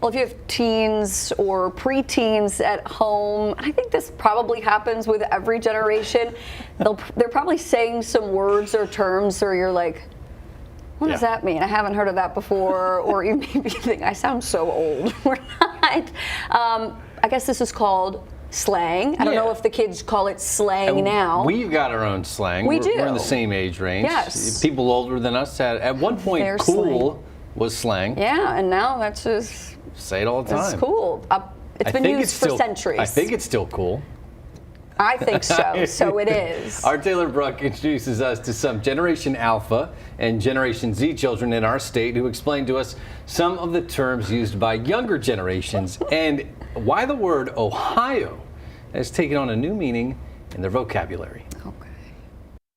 Well, if you have teens or preteens at home, I think this probably happens with every generation. They're probably saying some words or terms, or you're like, what does that mean? I haven't heard of that before. Or you maybe think, I sound so old. We're not. I guess this is called slang. I don't know if the kids call it slang now. We've got our own slang. We do. We're in the same age range. Yes. People older than us had, at one point, Their cool slang. was slang. Yeah, and now that's just... Say it all the time. It's cool. It's been used for centuries. I think it's still cool. I think so. So it is. Our Taylor Bruck introduces us to some Generation Alpha and Generation Z children in our state who explain to us some of the terms used by younger generations and why the word Ohio has taken on a new meaning in their vocabulary. Okay.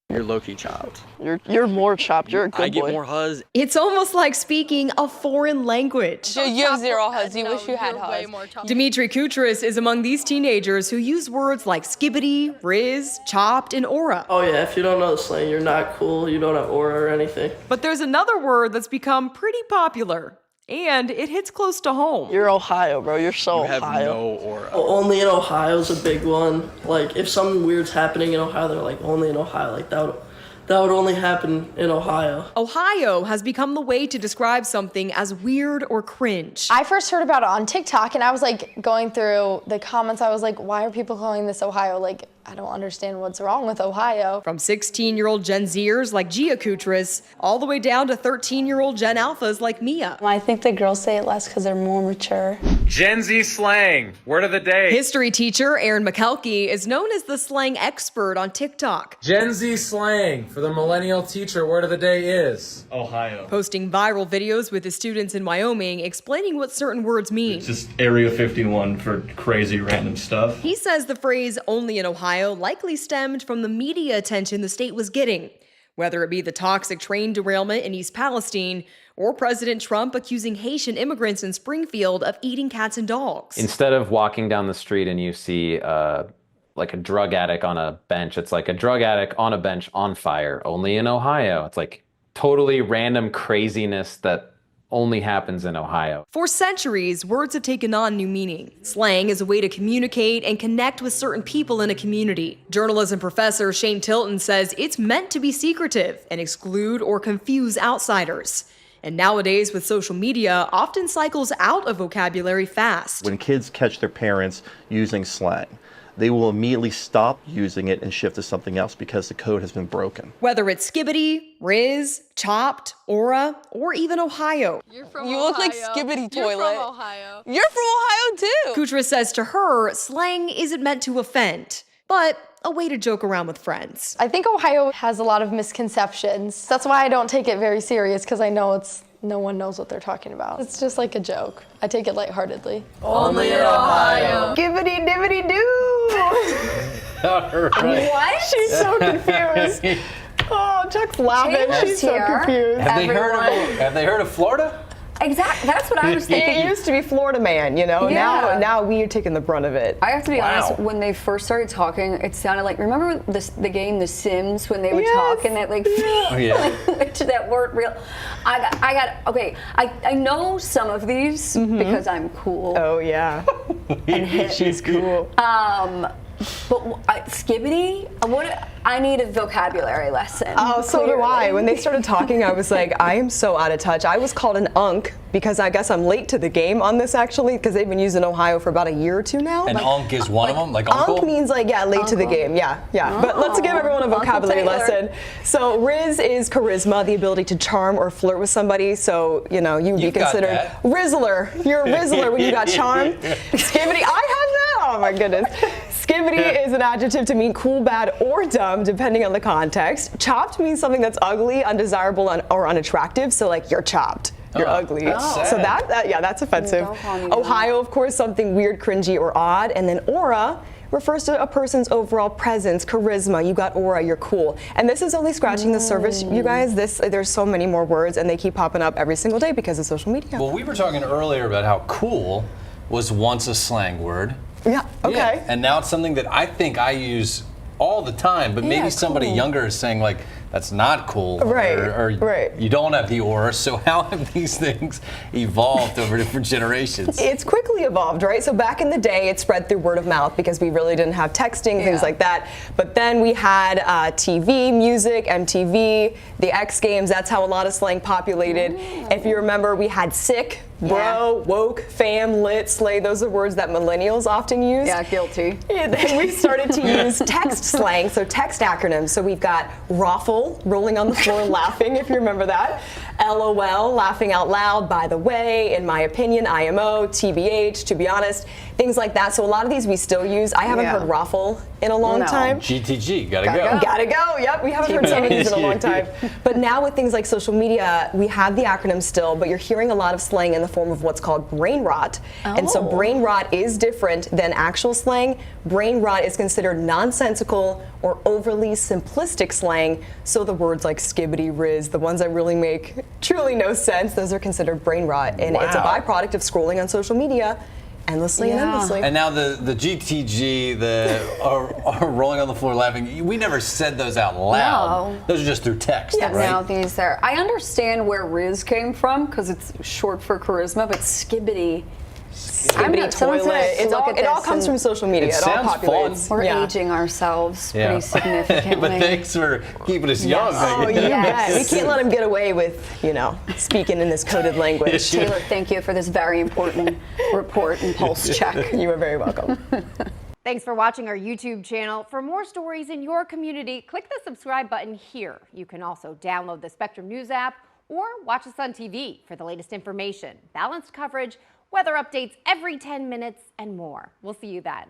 You're low-key chopped. You're more chopped. You're a good boy. I get more huzz. It's almost like speaking a foreign language. You have zero huzz. You wish you had huzz. Demetri Coutris is among these teenagers who use words like skibidi, rizz, chopped, and aura. Oh yeah, if you don't know the slang, you're not cool. You don't have aura or anything. But there's another word that's become pretty popular, and it hits close to home. You're Ohio, bro. You're so You have Ohio. no aura. Only in Ohio's a big one. Like if something weird's happening in Ohio, they're like only in Ohio. Like that would only happen in Ohio. Ohio has become the way to describe something as weird or cringe. I first heard about it on TikTok, and I was like going through the comments. I was like, why are people calling this Ohio? Like, I don't understand what's wrong with Ohio. From 16-year-old Gen Zers like Gia Coutris, all the way down to 13-year-old Gen Alphas like Mia. I think the girls say it less because they're more mature. Gen Z slang, word of the day. History teacher Aaron McKelkey is known as the slang expert on TikTok. Gen Z slang for the millennial teacher, word of the day is Ohio. Posting viral videos with his students in Wyoming explaining what certain words mean. It's just Area 51 for crazy random stuff. He says the phrase only in Ohio likely stemmed from the media attention the state was getting, whether it be the toxic train derailment in East Palestine or President Trump accusing Haitian immigrants in Springfield of eating cats and dogs. Instead of walking down the street and you see like a drug addict on a bench, it's like a drug addict on a bench on fire, only in Ohio. It's like totally random craziness that only happens in Ohio. For centuries, words have taken on new meaning. Slang is a way to communicate and connect with certain people in a community. Journalism professor Shane Tilton says it's meant to be secretive and exclude or confuse outsiders. And nowadays, with social media, often cycles out of vocabulary fast. When kids catch their parents using slang, they will immediately stop using it and shift to something else because the code has been broken. Whether it's skibidi, rizz, chopped, aura, or even Ohio. You look like skibidi toilet. You're from Ohio. You're from Ohio too. Coutris says to her, slang isn't meant to offend, but a way to joke around with friends. I think Ohio has a lot of misconceptions. That's why I don't take it very serious, because I know no one knows what they're talking about. It's just like a joke. I take it lightheartedly. Only in Ohio. Gibbity dibbity doo. All right. What? She's so confused. Oh, Chuck's laughing. Taylor's She's so here. confused. Have they heard of Florida? Exactly. That's what I was thinking. It used to be Florida man, you know. Yeah. Now we are taking the brunt of it. I have to be honest, when they first started talking, it sounded like, remember the game The Sims, when they would talk and that like, to that word real. I know some of these because I'm cool. Oh yeah. And hip. She's cool. But skibidi, I need a vocabulary lesson. Oh, so do I. clearly. When they started talking, I was like, I am so out of touch. I was called an unk because I guess I'm late to the game on this actually, because they've been using Ohio for about a year or two now. And unk is one of them, like uncle? Unk means like, yeah, late to the game. Yeah. Oh, but let's give everyone a vocabulary Uncle Taylor. lesson. So rizz is charisma, the ability to charm or flirt with somebody. So, you know, you'd be You've got considered that. Rizzler. You're a Rizzler when you got charm. Skibidi, I have that. Oh my goodness. Skibidi is an adjective to mean cool, bad, or dumb, depending on the context. Chopped means something that's ugly, undesirable, or unattractive. So like, you're chopped. You're ugly. That's So sad. that's offensive. Don't call me that. Ohio, of course, something weird, cringy, or odd. And then aura refers to a person's overall presence, charisma. You got aura, you're cool. And this is only scratching the surface, you guys. There's so many more words, and they keep popping up every single day because of social media. Well, we were talking earlier about how cool was once a slang word. Yeah, okay. Yeah, and now it's something that I think I use all the time, but maybe somebody younger is saying like, that's not cool. Right, Or right. you don't have the or. So how have these things evolved over different generations? It's quickly evolved, right? So back in the day, it spread through word of mouth because we really didn't have texting, things like that. But then we had TV, music, MTV, the X Games. That's how a lot of slang populated. If you remember, we had sick, bro, woke, fam, lit, slay. Those are words that millennials often use. Yeah, guilty. And then we started to use text slang, so text acronyms. So we've got raffle, rolling on the floor laughing, if you remember that. LOL, laughing out loud, by the way, in my opinion, IMO, TBH, to be honest, things like that. So a lot of these we still use. I haven't heard raffle in a long time. GTG, gotta go. Gotta go. Yep, we haven't heard some of these in a long time. But now with things like social media, we have the acronyms still, but you're hearing a lot of slang in the form of what's called brain rot. And so brain rot is different than actual slang. Brain rot is considered nonsensical or overly simplistic slang. So the words like skibidi, rizz, the ones that really make truly no sense, those are considered brain rot. And it's a byproduct of scrolling on social media endlessly and endlessly. And now the GTG, the rolling on the floor laughing, we never said those out loud. No. Those are just through text, Yeah, right? now these are. I understand where rizz came from because it's short for charisma, but skibidi. Skibidi toilet. It all comes from social media. It all populates. We're aging ourselves pretty significantly. But thanks for keeping us young. Oh, yeah. We can't let them get away with, speaking in this coded language. Taylor, thank you for this very important report and pulse check. You are very welcome. Thanks for watching our YouTube channel. For more stories in your community, click the subscribe button here. You can also download the Spectrum News app or watch us on TV for the latest information, balanced coverage, weather updates every 10 minutes, and more. We'll see you then.